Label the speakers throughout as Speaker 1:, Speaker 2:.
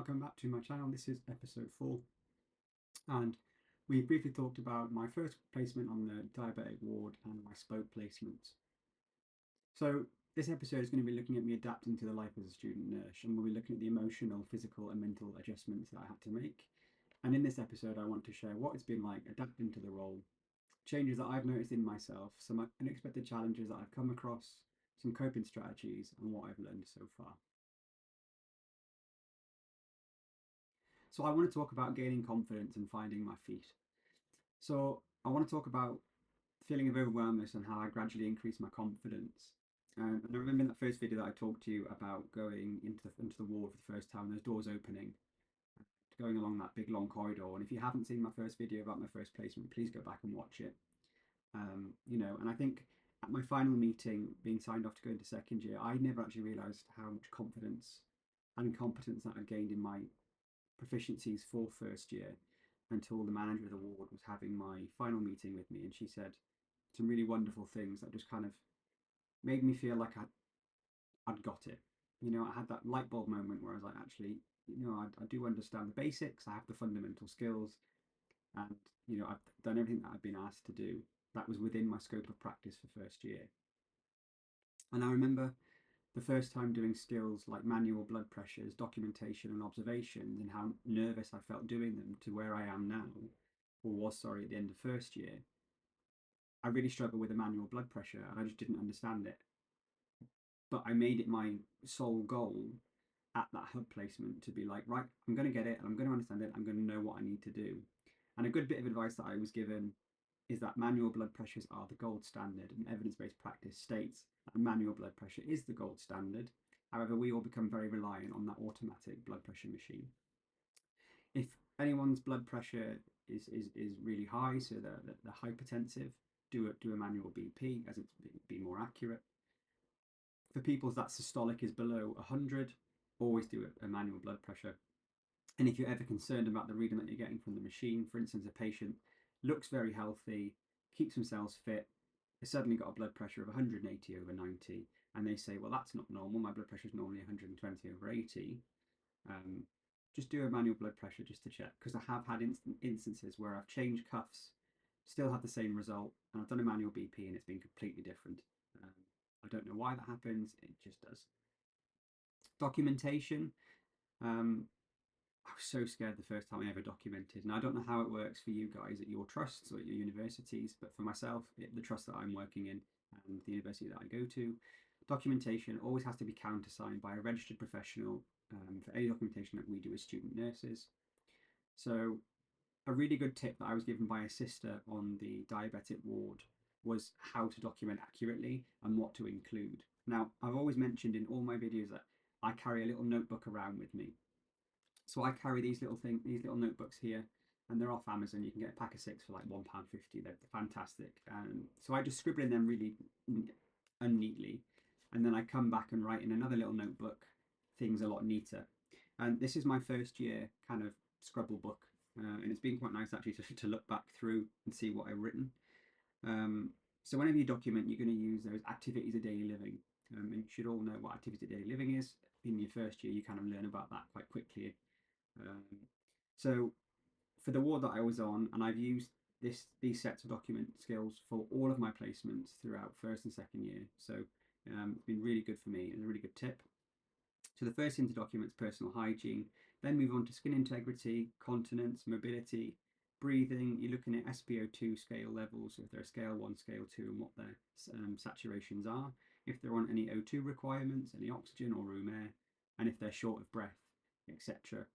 Speaker 1: welcome back to my channel. This is episode 4, and we briefly talked about my first placement on the diabetic ward and my spoke placements. So this episode is going to be looking at me adapting to the life as a student nurse, and we'll be looking at the emotional, physical and mental adjustments that I had to make. And in this episode I want to share what it's been like adapting to the role, changes that I've noticed in myself, some unexpected challenges that I've come across, some coping strategies and what I've learned so far. So I want to talk about gaining confidence and finding my feet. So I want to talk about feeling of overwhelmness and how I gradually increased my confidence. And I remember in that first video that I talked to you about going into the ward for the first time, those doors opening, going along that big long corridor. And if you haven't seen my first video about my first placement, please go back and watch it. And I think at my final meeting, being signed off to go into second year, I never actually realised how much confidence and competence that I gained in my proficiencies for first year until the manager of the ward was having my final meeting with me, and she said some really wonderful things that just kind of made me feel like I'd got it. I had that light bulb moment where I was like, actually, I do understand the basics, I have the fundamental skills, and I've done everything that I've been asked to do that was within my scope of practice for first year. And I remember the first time doing skills like manual blood pressures, documentation and observations, and how nervous I felt doing them to where I am now, or was, sorry, at the end of first year. I really struggled with the manual blood pressure and I just didn't understand it. But I made it my sole goal at that hub placement to be like, right, I'm going to get it, I'm going to understand it, I'm going to know what I need to do. And a good bit of advice that I was given is that manual blood pressures are the gold standard, and evidence-based practice states that manual blood pressure is the gold standard. However, we all become very reliant on that automatic blood pressure machine. If anyone's blood pressure is really high, so they're hypertensive, do a manual BP as it's be more accurate. For people that systolic is below 100, always do a manual blood pressure. And if you're ever concerned about the reading that you're getting from the machine, for instance, a patient looks very healthy, keeps themselves fit, they suddenly got a blood pressure of 180 over 90, and they say, well, that's not normal, my blood pressure is normally 120 over 80. Just do a manual blood pressure just to check, because I have had instances where I've changed cuffs, still had the same result, and I've done a manual BP and it's been completely different. I don't know why that happens, it just does. Documentation. I was so scared the first time I ever documented, and I don't know how it works for you guys at your trusts or at your universities, but for myself, the trust that I'm working in and the university that I go to, documentation always has to be countersigned by a registered professional for any documentation that we do as student nurses. So a really good tip that I was given by a sister on the diabetic ward was how to document accurately and what to include. Now, I've always mentioned in all my videos that I carry a little notebook around with me. So I carry these little notebooks here, and they're off Amazon. You can get a pack of 6 for like £1.50. They're fantastic. So I just scribble in them really unneatly, and then I come back and write in another little notebook things a lot neater. And this is my first year kind of scribble book, and it's been quite nice actually to look back through and see what I've written. So whenever you document, you're going to use those activities of daily living, and you should all know what activities of daily living is. In your first year, you kind of learn about that quite quickly. So for the ward that I was on, and I've used these sets of document skills for all of my placements throughout first and second year. So it's been really good for me and a really good tip. So the first thing to document is personal hygiene, then move on to skin integrity, continence, mobility, breathing. You're looking at SpO2 scale levels, so if they're scale 1, scale 2, and what their saturations are, if they're on any O2 requirements, any oxygen or room air, and if they're short of breath, etc.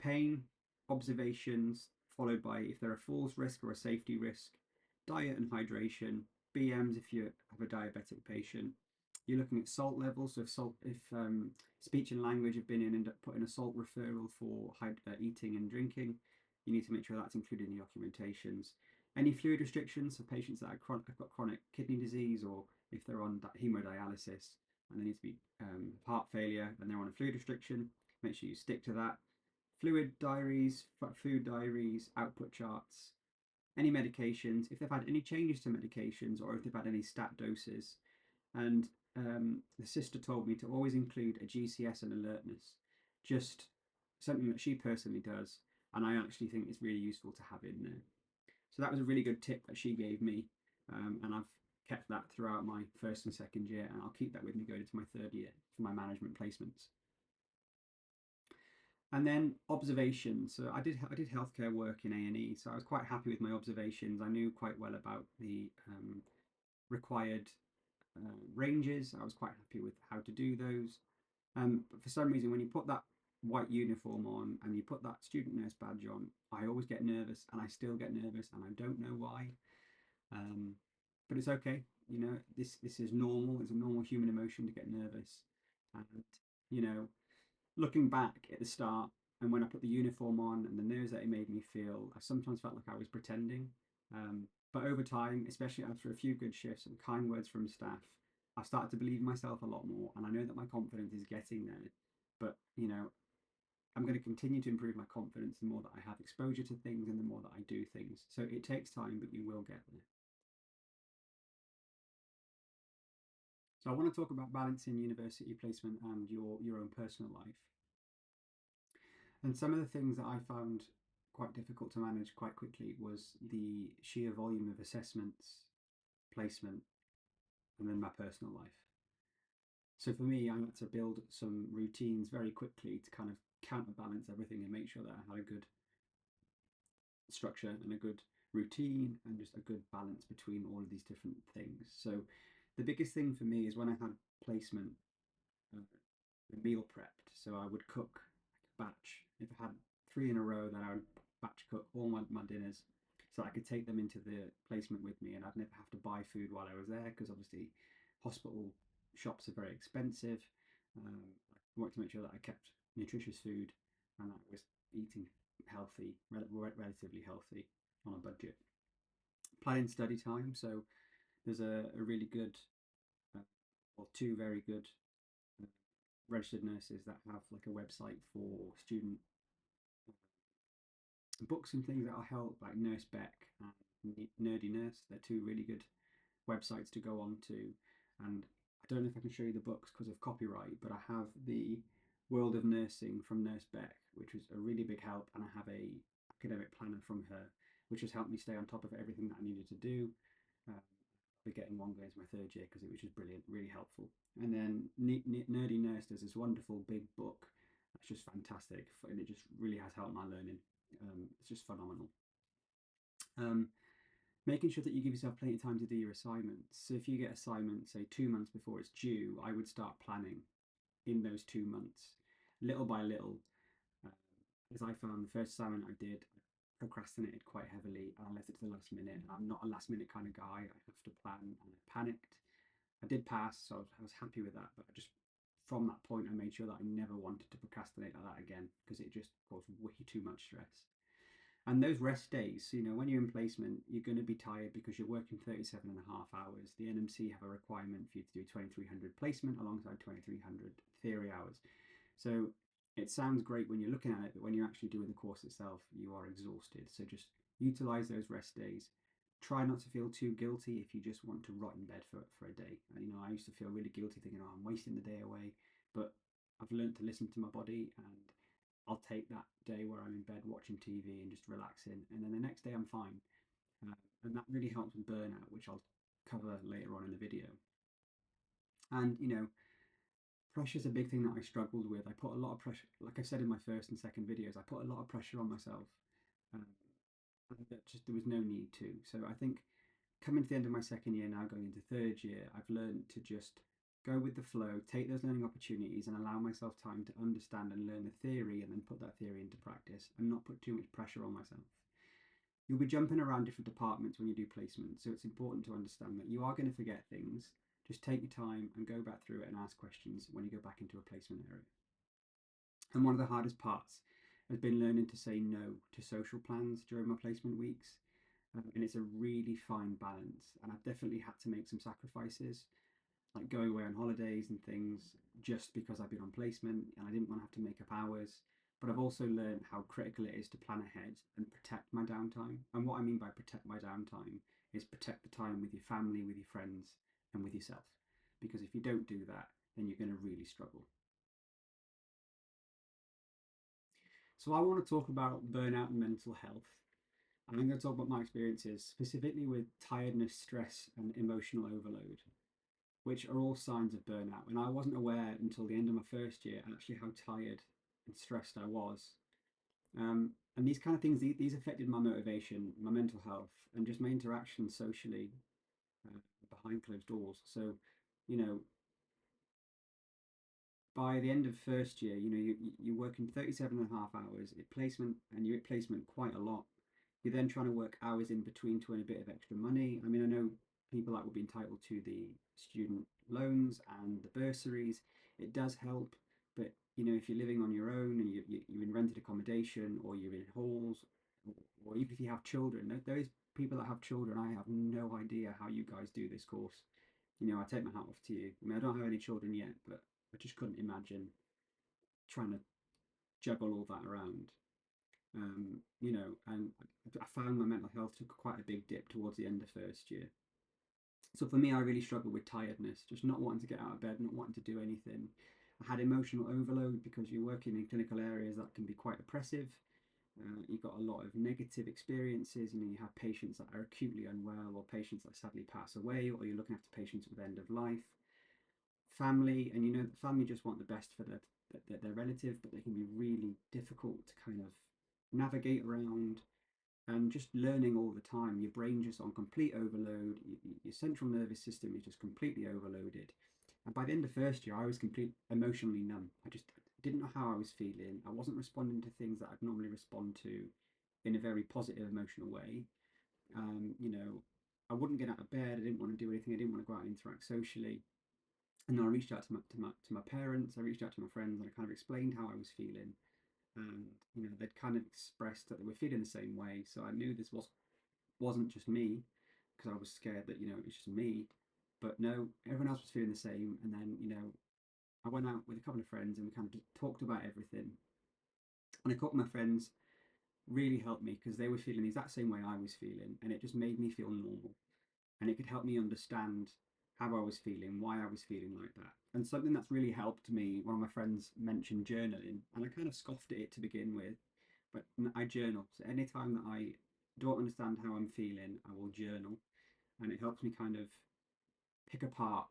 Speaker 1: Pain, observations, followed by if they're a falls risk or a safety risk, diet and hydration, BMs if you have a diabetic patient. You're looking at salt levels, so if speech and language have been in and put in a salt referral for eating and drinking, you need to make sure that's included in the documentations. Any fluid restrictions for patients that have got chronic kidney disease, or if they're on hemodialysis and they need to be heart failure and they're on a fluid restriction, make sure you stick to that. Fluid diaries, food diaries, output charts, any medications, if they've had any changes to medications or if they've had any stat doses. And the sister told me to always include a GCS and alertness, just something that she personally does, and I actually think it's really useful to have in there. So that was a really good tip that she gave me, and I've kept that throughout my first and second year, and I'll keep that with me going into my third year for my management placements. And then observations. So I did healthcare work in A&E, so I was quite happy with my observations. I knew quite well about the required ranges. I was quite happy with how to do those. But for some reason, when you put that white uniform on and you put that student nurse badge on, I always get nervous, and I still get nervous, and I don't know why. Um, but it's okay. You know, this is normal. It's a normal human emotion to get nervous, and you know, looking back at the start and when I put the uniform on and the nerves that it made me feel, I sometimes felt like I was pretending. But over time, especially after a few good shifts and kind words from staff, I've started to believe in myself a lot more, and I know that my confidence is getting there. But you know, I'm going to continue to improve my confidence the more that I have exposure to things and the more that I do things. So it takes time, but you will get there. So I want to talk about balancing university placement and your own personal life. And some of the things that I found quite difficult to manage quite quickly was the sheer volume of assessments, placement, and then my personal life. So for me, I had to build some routines very quickly to kind of counterbalance everything and make sure that I had a good structure and a good routine and just a good balance between all of these different things. So the biggest thing for me is when I had placement, uh, the meal prepped. So I would cook like a batch. If I had three in a row, then I would batch cook all my dinners so I could take them into the placement with me, and I'd never have to buy food while I was there because obviously hospital shops are very expensive. I wanted to make sure that I kept nutritious food and that I was eating healthy, relatively healthy on a budget. Planning study time. So there's a really good, uh, or two very good registered nurses that have like a website for student books and things that'll help, like Nurse Beck and Nerdy Nurse. They're two really good websites to go on to. And I don't know if I can show you the books because of copyright, but I have the World of Nursing from Nurse Beck, which was a really big help, and I have a academic planner from her, which has helped me stay on top of everything that I needed to do. I'll be getting one going into my third year because it was just brilliant, really helpful. And then Nerdy Nurse does this wonderful big book that's just fantastic, and it just really has helped my learning. It's just phenomenal. Um, Making sure that you give yourself plenty of time to do your assignments. So if you get assignments, say 2 months before it's due, I would start planning in those 2 months, little by little. Uh, as I found, the first assignment I did, I procrastinated quite heavily and I left it to the last minute. I'm not a last minute kind of guy. I have to plan, and I panicked. I did pass, so I was happy with that. But I just, from that point, I made sure that I never wanted to procrastinate like that again because it just caused way too much stress. And those rest days, you know, when you're in placement, you're going to be tired because you're working 37 and a half hours. The NMC have a requirement for you to do 2300 placement alongside 2300 theory hours. So it sounds great when you're looking at it, but when you're actually doing the course itself, you are exhausted. So just utilize those rest days. Try not to feel too guilty if you just want to rot in bed for a day. You know, I used to feel really guilty thinking, oh, I'm wasting the day away. But I've learned to listen to my body, and I'll take that day where I'm in bed watching TV and just relaxing, and then the next day I'm fine. And that really helps with burnout, which I'll cover later on in the video. And you know, pressure is a big thing that I struggled with. I put a lot of pressure, like I said in my first and second videos, I put a lot of pressure on myself, um, and that just there was no need to. So I think coming to the end of my second year now, going into third year, I've learned to just go with the flow, take those learning opportunities, and allow myself time to understand and learn the theory, and then put that theory into practice, and not put too much pressure on myself. You'll be jumping around different departments when you do placement, so it's important to understand that you are going to forget things. Just take your time and go back through it and ask questions when you go back into a placement area. And one of the hardest parts has been learning to say no to social plans during my placement weeks. And it's a really fine balance. And I've definitely had to make some sacrifices, like going away on holidays and things, just because I've been on placement and I didn't want to have to make up hours. But I've also learned how critical it is to plan ahead and protect my downtime. And what I mean by protect my downtime is protect the time with your family, with your friends, and with yourself. Because if you don't do that, then you're going to really struggle. So I want to talk about burnout and mental health. And I'm going to talk about my experiences specifically with tiredness, stress, and emotional overload, which are all signs of burnout. And I wasn't aware until the end of my first year actually how tired and stressed I was. And these kind of things, these affected my motivation, my mental health, and just my interaction socially uh, behind closed doors. So, you know, by the end of first year, you're working 37 and a half hours at placement, and you're at placement quite a lot. You're then trying to work hours in between to earn a bit of extra money. I mean, I know people that will be entitled to the student loans and the bursaries. It does help, but if you're living on your own and you're in rented accommodation or you're in halls, or even if you have children, those people that have children, I have no idea how you guys do this course. I take my hat off to you. I mean, I don't have any children yet, but I just couldn't imagine trying to juggle all that around. And I found my mental health took quite a big dip towards the end of first year. So for me, I really struggled with tiredness, just not wanting to get out of bed, not wanting to do anything. I had emotional overload because you're working in clinical areas that can be quite oppressive. You've got a lot of negative experiences. You have patients that are acutely unwell, or patients that sadly pass away, or you're looking after patients with end of life. Family, and family just want the best for their relative, but they can be really difficult to kind of navigate around, and just learning all the time. Your brain just on complete overload. Your central nervous system is just completely overloaded. And by the end of first year, I was completely emotionally numb. I just didn't know how I was feeling. I wasn't responding to things that I'd normally respond to in a very positive emotional way. I wouldn't get out of bed. I didn't want to do anything. I didn't want to go out and interact socially. And then I reached out to my parents. I reached out to my friends, and I kind of explained how I was feeling. And they'd kind of expressed that they were feeling the same way. So I knew this wasn't just me, because I was scared that it was just me. But no, everyone else was feeling the same. And then I went out with a couple of friends, and we kind of just talked about everything. And a couple of my friends really helped me because they were feeling the exact same way I was feeling, and it just made me feel normal, and it could help me understand how I was feeling, why I was feeling like that. And something that's really helped me, one of my friends mentioned journaling, and I kind of scoffed at it to begin with, but I journal. So anytime that I don't understand how I'm feeling, I will journal, and it helps me kind of pick apart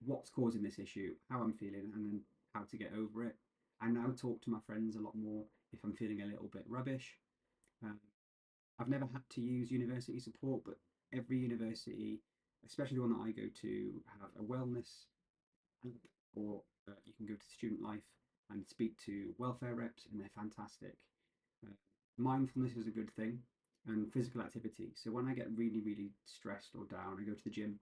Speaker 1: what's causing this issue, how I'm feeling, and then how to get over it. I now talk to my friends a lot more if I'm feeling a little bit rubbish. Um, I've never had to use university support, but every university, especially the one that I go to, have a wellness app, or you can go to Student Life and speak to welfare reps, and they're fantastic. Uh, Mindfulness is a good thing, and physical activity. So when I get really, really stressed or down, I go to the gym.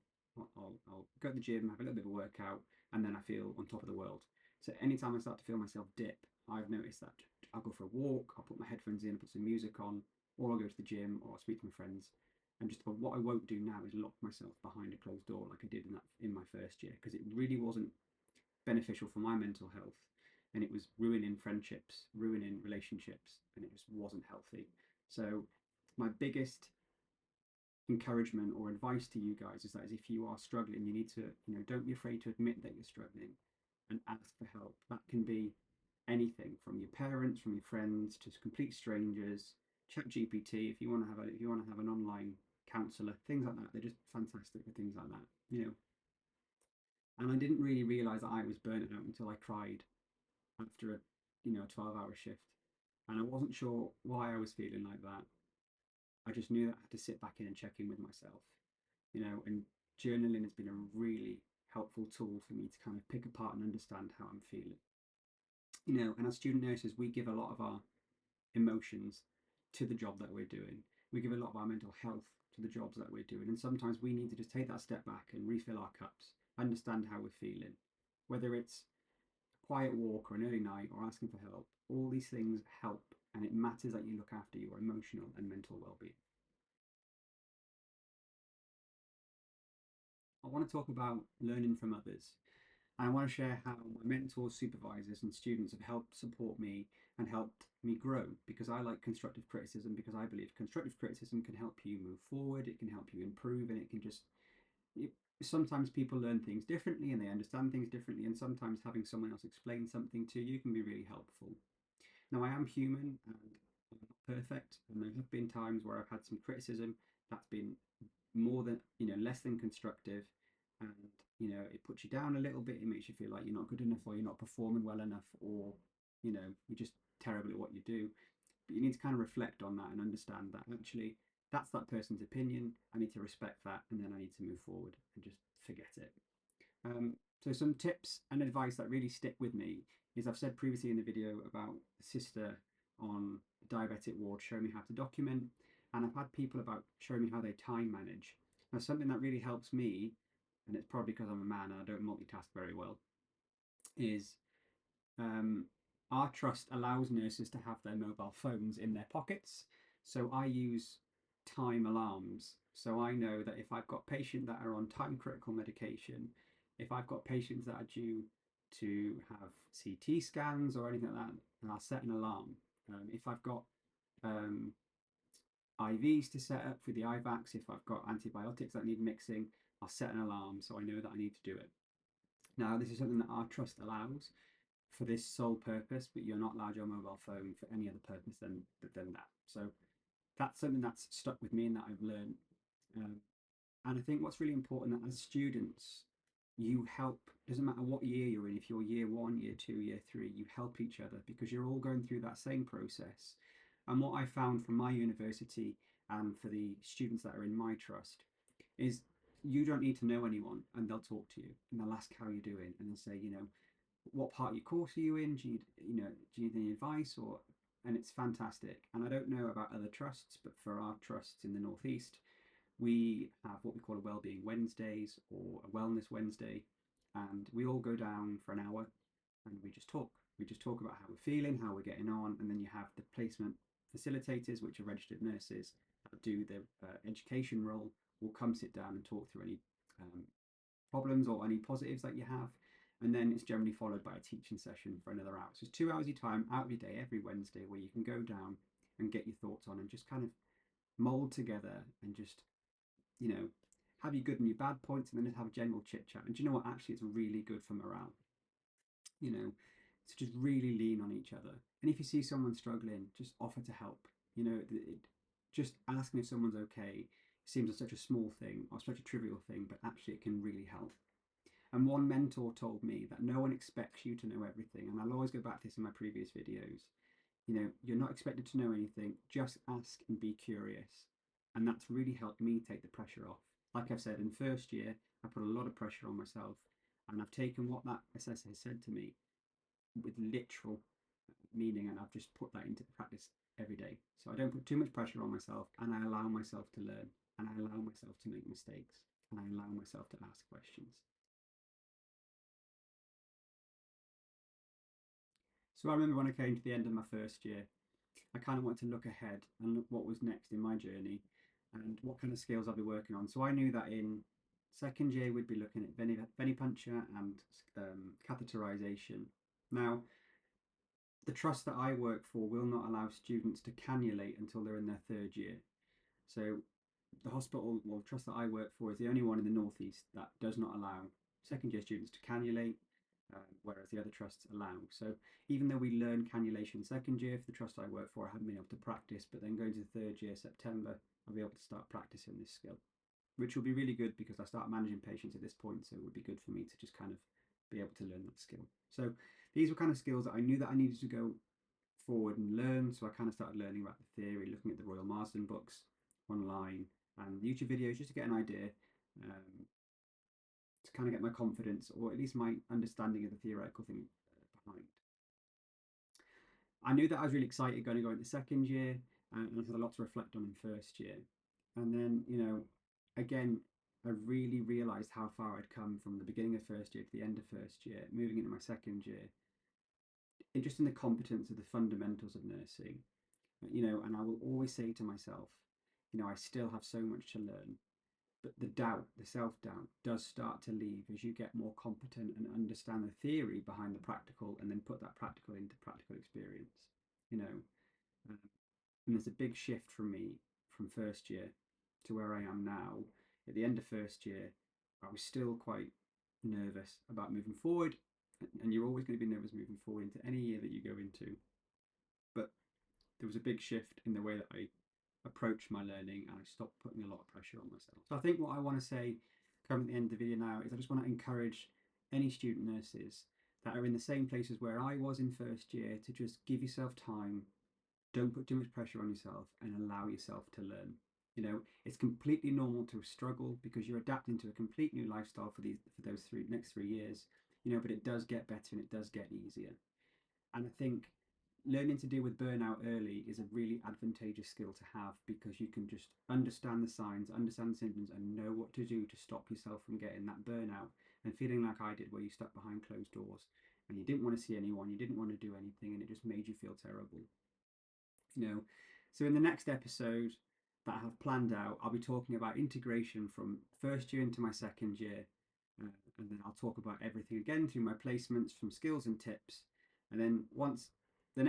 Speaker 1: I'll go to the gym, have a little bit of a workout, and then I feel on top of the world. So anytime I start to feel myself dip, I've noticed that I'll go for a walk, I'll put my headphones in, put some music on, or I'll go to the gym, or I'll speak to my friends. And just what I won't do now is lock myself behind a closed door like I did in my first year, because it really wasn't beneficial for my mental health, and it was ruining friendships, ruining relationships, and it just wasn't healthy. So my biggest encouragement or advice to you guys is that if you are struggling, you need to, don't be afraid to admit that you're struggling and ask for help. That can be anything from your parents, from your friends, to complete strangers. Chat GPT, if you want to have an online counselor, things like that. They're just fantastic for things like that. And I didn't really realize that I was burnt out until I cried after a 12-hour shift, and I wasn't sure why I was feeling like that. I just knew that I had to sit back in and check in with myself. And journaling has been a really helpful tool for me to kind of pick apart and understand how I'm feeling. And as student nurses, we give a lot of our emotions to the job that we're doing. We give a lot of our mental health to the jobs that we're doing. And sometimes we need to just take that step back and refill our cups, understand how we're feeling, whether it's a quiet walk or an early night or asking for help. All these things help, and it matters that you look after your emotional and mental well-being. I want to talk about learning from others. I want to share how my mentors, supervisors, and students have helped support me and helped me grow, because I like constructive criticism, because I believe constructive criticism can help you move forward, it can help you improve, and it can just. Sometimes people learn things differently and they understand things differently, and sometimes having someone else explain something to you can be really helpful. Now, I am human and I'm not perfect, and there have been times where I've had some criticism that's been more than, less than constructive, and, it puts you down a little bit. It makes you feel like you're not good enough, or you're not performing well enough, or, you're just terrible at what you do. But you need to kind of reflect on that and understand that actually that's that person's opinion. I need to respect that, and then I need to move forward and just forget it. So some tips and advice that really stick with me is I've said previously in the video about a sister on the diabetic ward showing me how to document, and I've had people about showing me how they time manage. Now, something that really helps me, and it's probably because I'm a man and I don't multitask very well, is um, our trust allows nurses to have their mobile phones in their pockets. So I use time alarms. So I know that if I've got patients that are on time critical medication, if I've got patients that are due to have CT scans or anything like that, then I'll set an alarm. If I've got um, IVs to set up for the IVACs, if I've got antibiotics that need mixing, I'll set an alarm so I know that I need to do it. Now, this is something that our trust allows for this sole purpose, but you're not allowed your mobile phone for any other purpose than that. So that's something that's stuck with me and that I've learned. Um, and I think what's really important that as students, you help, doesn't matter what year you're in, if you're year one, year two, year three, you help each other because you're all going through that same process. And what I found from my university and for the students that are in my trust is you don't need to know anyone, and they'll talk to you and they'll ask how you're doing, and they'll say, what part of your course are you in? Do you need any advice? Or and it's fantastic. And I don't know about other trusts, but for our trusts in the Northeast, we have what we call a Wellbeing Wednesdays or a Wellness Wednesday, and we all go down for an hour and we just talk. We just talk about how we're feeling, how we're getting on, and then you have the placement facilitators, which are registered nurses that do the education role, will come sit down and talk through any um, problems or any positives that you have. And then it's generally followed by a teaching session for another hour. So it's 2 hours of your time out of your day every Wednesday where you can go down and get your thoughts on and just kind of mold together and just, you know, have your good and your bad points and then just have a general chit chat. And do you know what? Actually, it's really good for morale, you know, to just really lean on each other. And if you see someone struggling, just offer to help. Just asking if someone's okay seems like such a small thing or such a trivial thing, but actually it can really help. And one mentor told me that no one expects you to know everything. And I'll always go back to this in my previous videos. You're not expected to know anything, just ask and be curious. And that's really helped me take the pressure off. Like I've said, in first year, I put a lot of pressure on myself. And I've taken what that assessor has said to me with literal meaning, and I've just put that into practice every day. So I don't put too much pressure on myself, and I allow myself to learn, and I allow myself to make mistakes, and I allow myself to ask questions. So I remember when I came to the end of my first year, I kind of wanted to look ahead and look what was next in my journey and what kind of skills I'd be working on. So I knew that in second year we'd be looking at venipuncture and catheterization. Now, the trust that I work for will not allow students to cannulate until they're in their third year. So the hospital, well, the trust that I work for is the only one in the Northeast that does not allow second year students to cannulate, whereas the other trusts allow. So even though we learn cannulation second year, for the trust I work for, I haven't been able to practice, but then going to the third year, September, I'll be able to start practicing this skill, which will be really good because I start managing patients at this point. So it would be good for me to just kind of be able to learn that skill. So these were kind of skills that I knew that I needed to go forward and learn. So I kind of started learning about the theory, looking at the Royal Marsden books online and YouTube videos just to get an idea, to kind of get my confidence or at least my understanding of the theoretical thing behind. I knew that I was really excited going to go into second year, and I had a lot to reflect on in first year. And then, again, I really realised how far I'd come from the beginning of first year to the end of first year, moving into my second year, and just in the competence of the fundamentals of nursing. And I will always say to myself, I still have so much to learn, but the doubt, the self-doubt, does start to leave as you get more competent and understand the theory behind the practical and then put that practical into practical experience. You know, and there's a big shift from me from first year to where I am now. At the end of first year, I was still quite nervous about moving forward, and you're always going to be nervous moving forward into any year that you go into. there was a big shift in the way that I approached my learning, and I stopped putting a lot of pressure on myself. So I think what I want to say coming at the end of the video now is I just want to encourage any student nurses that are in the same places where I was in first year to just give yourself time, don't put too much pressure on yourself, and allow yourself to learn. You know, it's completely normal to struggle because you're adapting to a complete new lifestyle for those next 3 years. You know, but it does get better and it does get easier. And I think learning to deal with burnout early is a really advantageous skill to have because you can just understand the signs, understand the symptoms, and know what to do to stop yourself from getting that burnout and feeling like I did, where you stuck behind closed doors and you didn't want to see anyone, you didn't want to do anything, and it just made you feel terrible. You know, so in the next episode that I have planned out, I'll be talking about integration from first year into my second year, and then I'll talk about everything again through my placements from skills and tips. And then once I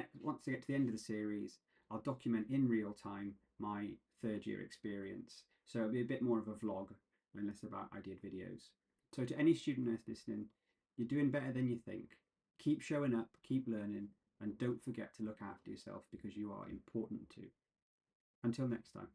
Speaker 1: get to the end of the series, I'll document in real time my third year experience. So it'll be a bit more of a vlog and less about I did videos. So to any student nurse listening, you're doing better than you think. Keep showing up, keep learning, and don't forget to look after yourself because you are important too. Until next time.